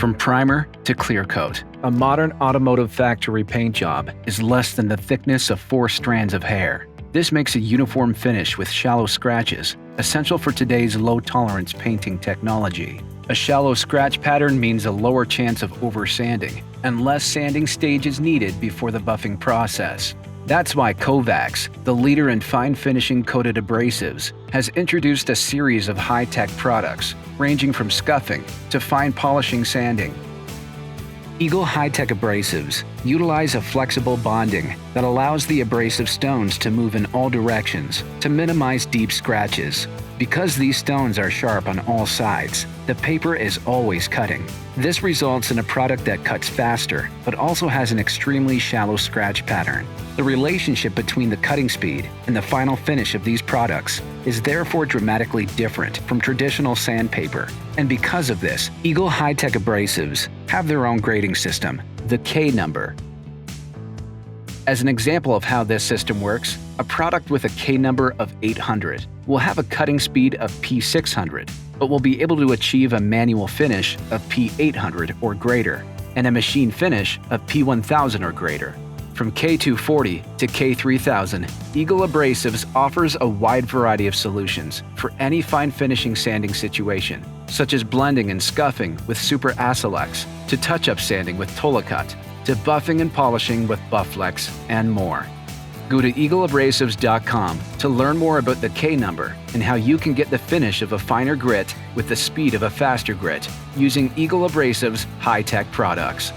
From primer to clear coat, a modern automotive factory paint job is less than the thickness of 4 strands of hair. This makes a uniform finish with shallow scratches, essential for today's low-tolerance painting technology. A shallow scratch pattern means a lower chance of over-sanding, and less sanding stage is needed before the buffing process. That's why Kovax, the leader in fine finishing coated abrasives, has introduced a series of high-tech products, ranging from scuffing to fine polishing sanding. Eagle high-tech abrasives utilize a flexible bonding that allows the abrasive stones to move in all directions to minimize deep scratches. Because these stones are sharp on all sides, the paper is always cutting. This results in a product that cuts faster, but also has an extremely shallow scratch pattern. The relationship between the cutting speed and the final finish of these products is therefore dramatically different from traditional sandpaper. And because of this, Eagle high-tech abrasives have their own grading system, the K number. As an example of how this system works, a product with a K number of 800 will have a cutting speed of P600, but will be able to achieve a manual finish of P800 or greater, and a machine finish of P1000 or greater. From K240 to K3000, Eagle Abrasives offers a wide variety of solutions for any fine finishing sanding situation, such as blending and scuffing with Super Acelex, to touch-up sanding with Tolacut, to buffing and polishing with Bufflex, and more. Go to eagleabrasives.com to learn more about the K number and how you can get the finish of a finer grit with the speed of a faster grit using Eagle Abrasives high-tech products.